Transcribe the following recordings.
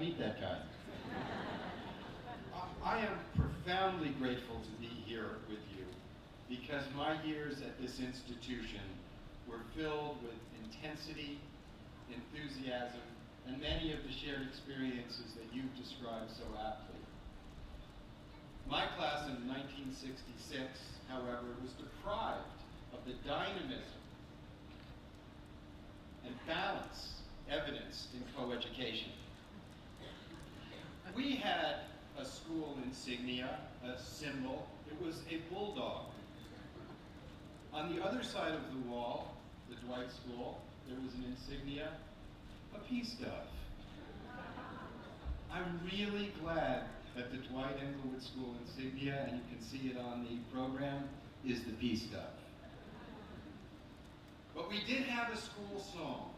meet that guy. I am profoundly grateful to be here with you because my years at this institution were filled with intensity, enthusiasm, and many of the shared experiences that you've described so aptly. My class in 1966, however, was deprived of the dynamism and balance evidenced in coeducation. We had a school insignia, a symbol. It was a bulldog. On the other side of the wall, the Dwight School, there was an insignia, a peace dove. I'm really glad that the Dwight-Englewood School insignia, and you can see it on the program, is the peace dove. But we did have a school song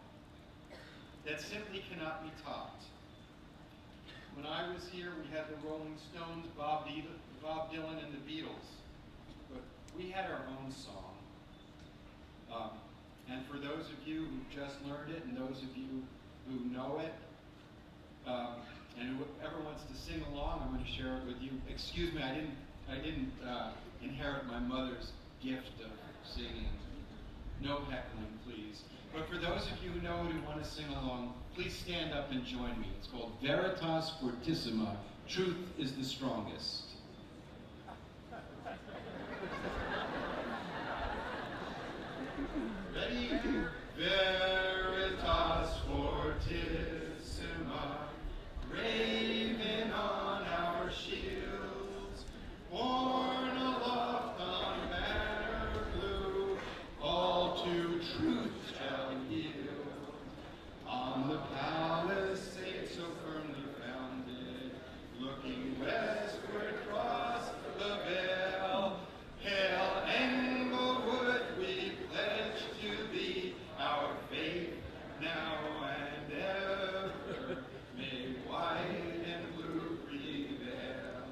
that simply cannot be topped. When I was here, we had the Rolling Stones, Bob Dylan, and the Beatles. But we had our own song. And for those of you who just learned it, and those of you who know it, and whoever wants to sing along, I'm going to share it with you. Excuse me, I didn't inherit my mother's gift of singing. No heckling, please. But for those of you who know it who want to sing along, please stand up and join me. It's called Veritas Fortissima, Truth is the Strongest. Ready? Veritas Fortissima, graven on our shields, borne aloft on banner blue, all to truth shall yield. On the palisade so firmly founded, looking westward across the vale, hail Englewood, we pledge to be our faith now and ever. May white and blue prevail.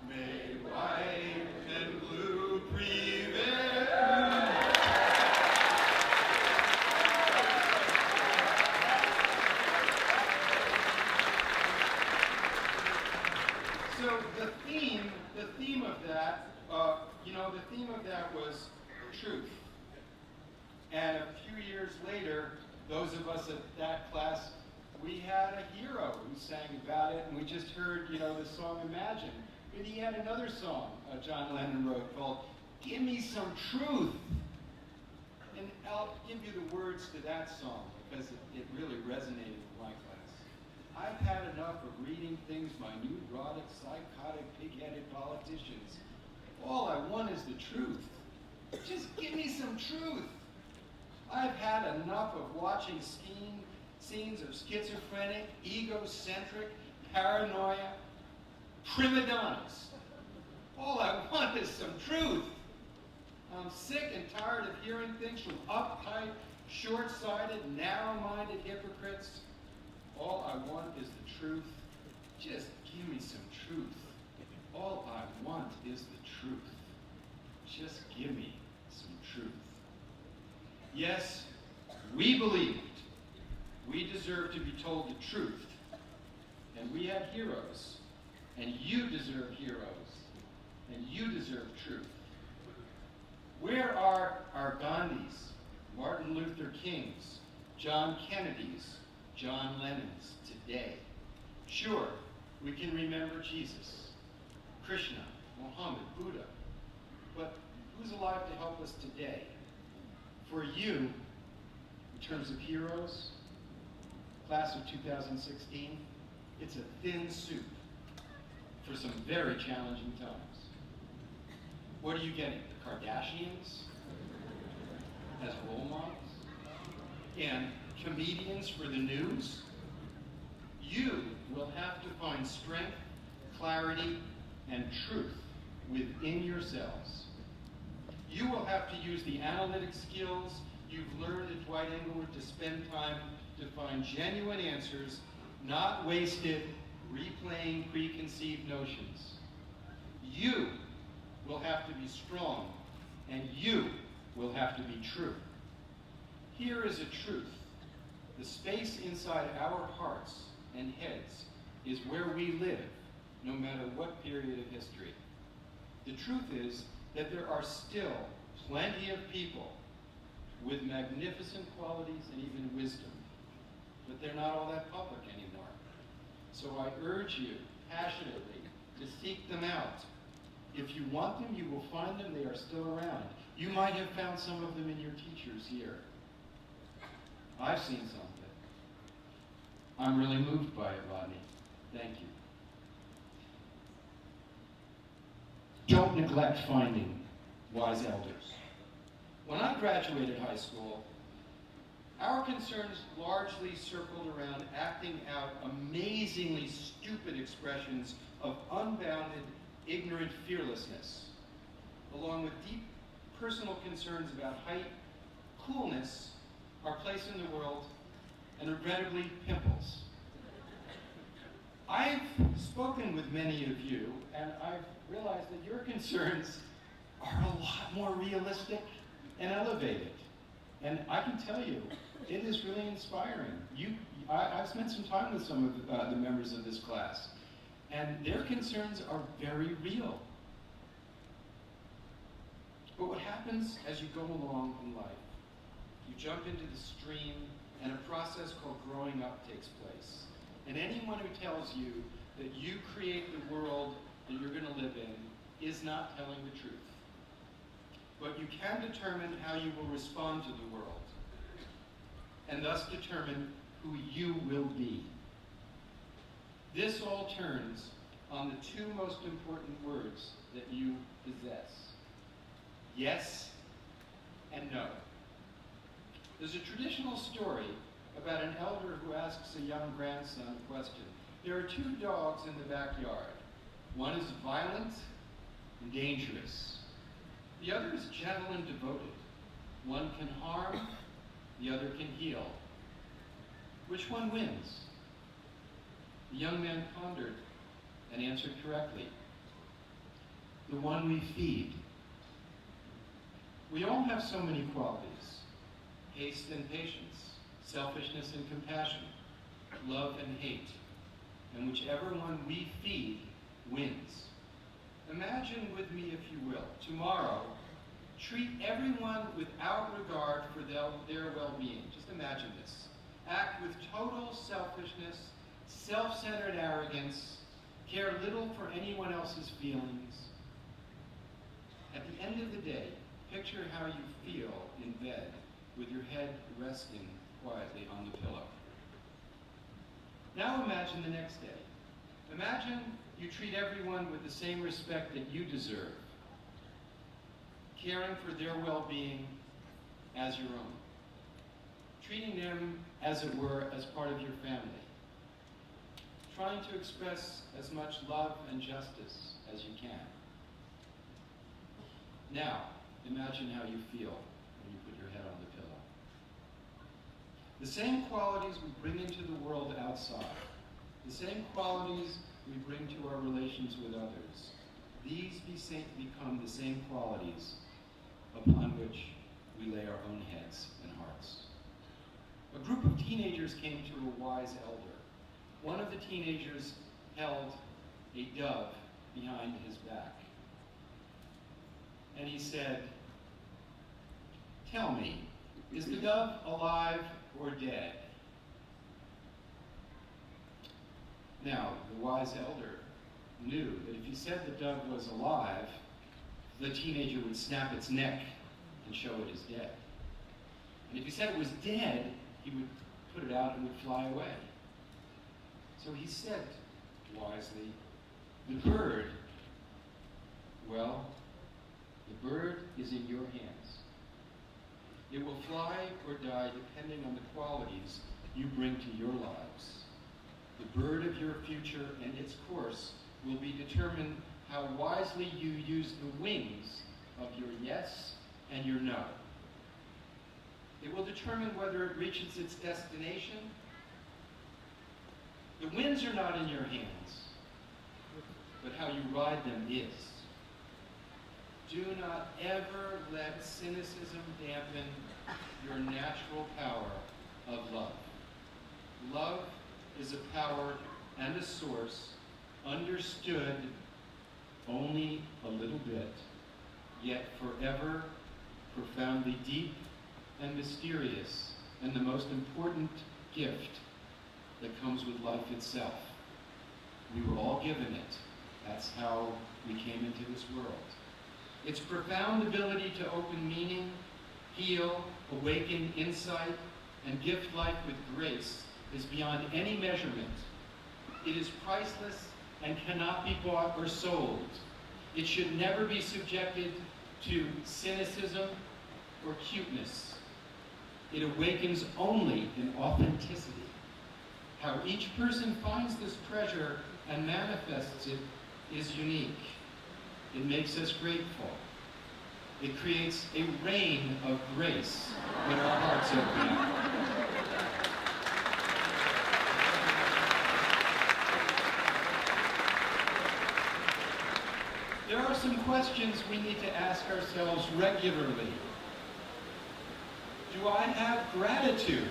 May white and blue prevail. So the theme of that, the theme of that was truth. And a few years later, those of us at that class, we had a hero who sang about it, and we just heard, the song Imagine. But he had another song John Lennon wrote called Give Me Some Truth. And I'll give you the words to that song because it really resonated with my class. I've had enough of reading things by neurotic, psychotic, pig-headed politicians. All I want is the truth. Just give me some truth. I've had enough of watching scenes of schizophrenic, egocentric, paranoia, prima donnas. All I want is some truth. I'm sick and tired of hearing things from uptight, short-sighted, narrow-minded hypocrites. All I want is the truth. Just give me some truth. All I want is the truth. Just give me some truth. Yes, we believed we deserve to be told the truth. And we had heroes. And you deserve heroes. And you deserve truth. Where are our Gandhis, Martin Luther Kings, John Kennedys, John Lennons today? Sure, we can remember Jesus, Krishna, Muhammad, Buddha. But who's alive to help us today? For you, in terms of heroes, class of 2016, it's a thin soup for some very challenging times. What are you getting? The Kardashians as role models? And comedians for the news? You will have to find strength, clarity, and truth within yourselves. You will have to use the analytic skills you've learned at Dwight-Englewood to spend time to find genuine answers, not wasted replaying preconceived notions. You will have to be strong, and you will have to be true. Here is a truth. The space inside our hearts and heads is where we live, no matter what period of history. The truth is that there are still plenty of people with magnificent qualities and even wisdom, but they're not all that public anymore. So I urge you passionately to seek them out. If you want them, you will find them. They are still around. You might have found some of them in your teachers here. I've seen some of it. I'm really moved by it, Rodney. Thank you. Don't neglect finding wise elders. When I graduated high school, our concerns largely circled around acting out amazingly stupid expressions of unbounded, ignorant fearlessness, along with deep personal concerns about height, coolness, our place in the world, and regrettably, pimples. I've spoken with many of you, and I've realized that your concerns are a lot more realistic and elevated. And I can tell you, it is really inspiring. I've spent some time with some of the members of this class, and their concerns are very real. But what happens as you go along in life? You jump into the stream, and a process called growing up takes place. And anyone who tells you that you create the world that you're going to live in is not telling the truth. But you can determine how you will respond to the world, and thus determine who you will be. This all turns on the two most important words that you possess: yes and no. There's a traditional story about an elder who asks a young grandson a question. There are two dogs in the backyard. One is violent and dangerous. The other is gentle and devoted. One can harm, the other can heal. Which one wins? The young man pondered and answered correctly: the one we feed. We all have so many qualities: haste and patience, selfishness and compassion, love and hate. And whichever one we feed wins. Imagine with me, if you will, tomorrow, treat everyone without regard for their well-being. Just imagine this. Act with total selfishness, self-centered arrogance, care little for anyone else's feelings. At the end of the day, picture how you feel in bed with your head resting quietly on the pillow. Now imagine the next day. Imagine you treat everyone with the same respect that you deserve, caring for their well-being as your own, treating them, as it were, as part of your family, trying to express as much love and justice as you can. Now, imagine how you feel when you put your head on the pillow. The same qualities we bring into the world outside, the same qualities we bring to our relations with others, these become the same qualities upon which we lay our own heads and hearts. A group of teenagers came to a wise elder. One of the teenagers held a dove behind his back. And he said, "Tell me, is the dove alive or dead?" Now, the wise elder knew that if he said the dove was alive, the teenager would snap its neck and show it as dead. And if he said it was dead, he would put it out and would fly away. So he said, wisely, "The bird, well, the bird is in your hands. It will fly or die depending on the qualities you bring to your lives. The bird of your future and its course will be determined how wisely you use the wings of your yes and your no. It will determine whether it reaches its destination. The winds are not in your hands, but how you ride them is. Do not ever let cynicism dampen your natural power of love. Love is a power and a source understood only a little bit, yet forever profoundly deep and mysterious, and the most important gift that comes with life itself. We were all given it. That's how we came into this world. Its profound ability to open meaning, heal, awaken insight, and gift life with grace is beyond any measurement. It is priceless and cannot be bought or sold. It should never be subjected to cynicism or cuteness. It awakens only in authenticity. How each person finds this treasure and manifests it is unique. It makes us grateful. It creates a rain of grace when our hearts open up. There are some questions we need to ask ourselves regularly. Do I have gratitude?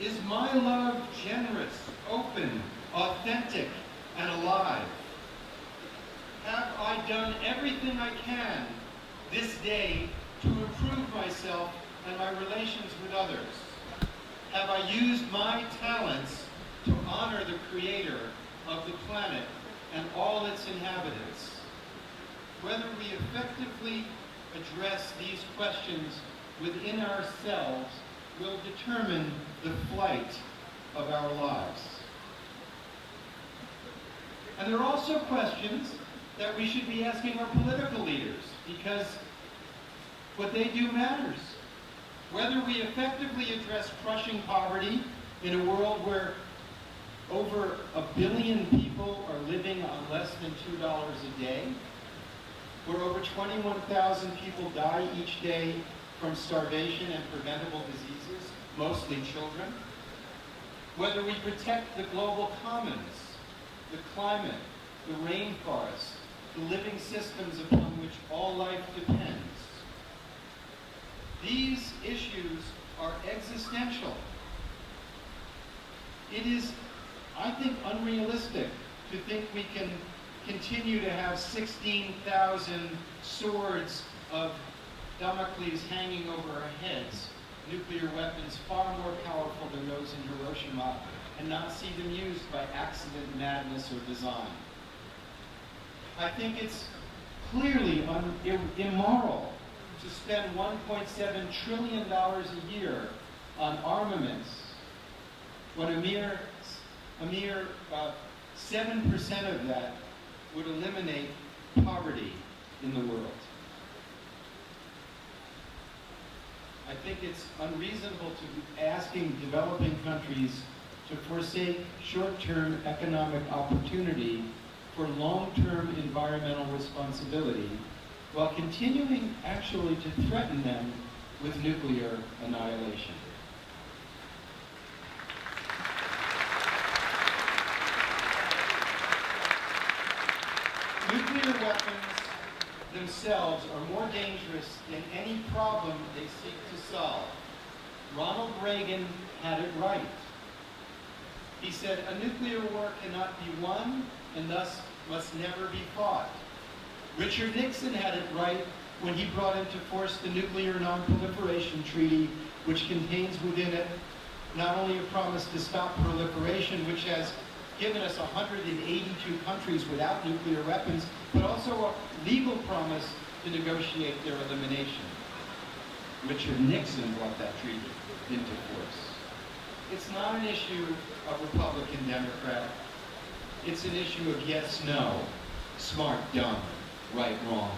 Is my love generous, open, authentic, and alive? Have I done everything I can this day to improve myself and my relations with others? Have I used my talents to honor the Creator of the planet and all its inhabitants? Whether we effectively address these questions within ourselves will determine the flight of our lives. And there are also questions that we should be asking our political leaders, because what they do matters. Whether we effectively address crushing poverty in a world where over 1 billion people are living on less than $2 a day, where over 21,000 people die each day from starvation and preventable diseases, mostly children. Whether we protect the global commons, the climate, the rainforests, the living systems upon which all life depends. These issues are existential. It is, I think, unrealistic to think we can continue to have 16,000 swords of Damocles hanging over our heads, nuclear weapons far more powerful than those in Hiroshima, and not see them used by accident, madness, or design. I think it's clearly immoral to spend $1.7 trillion a year on armaments when a mere 7% of that would eliminate poverty in the world. I think it's unreasonable to be asking developing countries to forsake short-term economic opportunity for long-term environmental responsibility, while continuing actually to threaten them with nuclear annihilation. Nuclear weapons themselves are more dangerous than any problem they seek to solve. Ronald Reagan had it right. He said, a nuclear war cannot be won and thus must never be fought. Richard Nixon had it right when he brought into force the Nuclear Non-Proliferation Treaty, which contains within it not only a promise to stop proliferation, which has given us 182 countries without nuclear weapons, but also a legal promise to negotiate their elimination. Richard Nixon brought that treaty into force. It's not an issue of Republican-Democrat. It's an issue of yes, no, smart, dumb, right, wrong.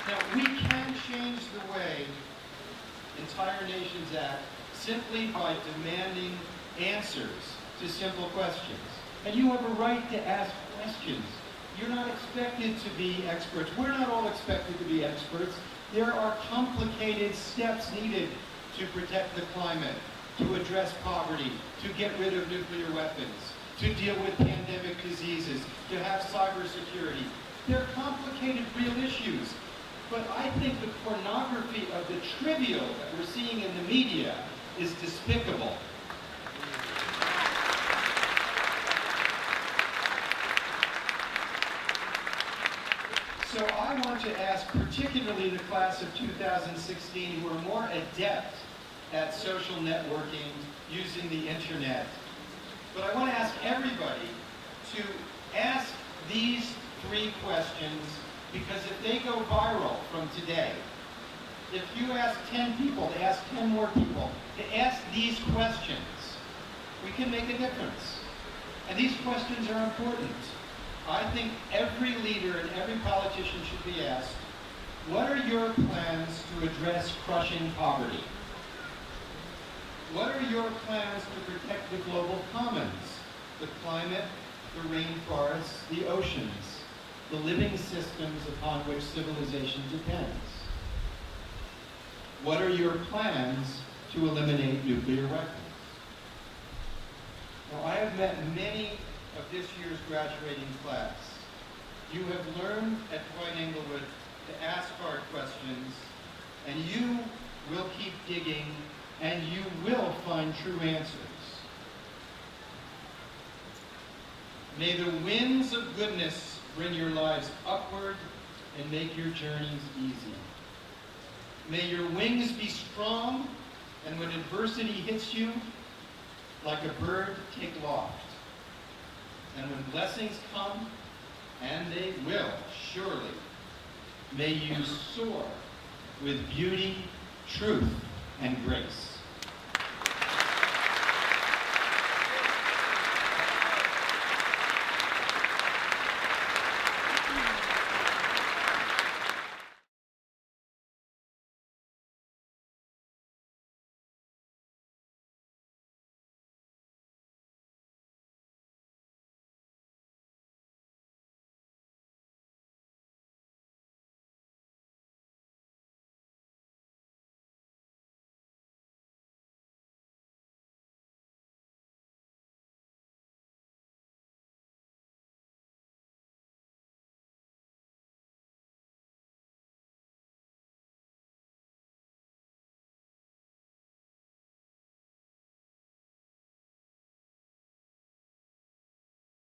Now, we can change the way entire nations act simply by demanding answers to simple questions. And you have a right to ask questions. You're not expected to be experts. We're not all expected to be experts. There are complicated steps needed to protect the climate, to address poverty, to get rid of nuclear weapons, to deal with pandemic diseases, to have cybersecurity. They're complicated, real issues. But I think the pornography of the trivial that we're seeing in the media is despicable. So I want to ask particularly the class of 2016 who are more adept at social networking using the internet. But I want to ask everybody to ask these 3 questions, because if they go viral from today, if you ask 10 people to ask 10 more people to ask these questions, we can make a difference. And these questions are important. I think every leader and every politician should be asked, what are your plans to address crushing poverty? What are your plans to protect the global commons, the climate, the rainforests, the oceans, the living systems upon which civilization depends? What are your plans to eliminate nuclear weapons? Now, I have met many of this year's graduating class. You have learned at Dwight-Englewood to ask hard questions, and you will keep digging, and you will find true answers. May the winds of goodness bring your lives upward and make your journeys easy. May your wings be strong, and when adversity hits you, like a bird, take loft. And when blessings come, and they will, surely, may you soar with beauty, truth, and grace.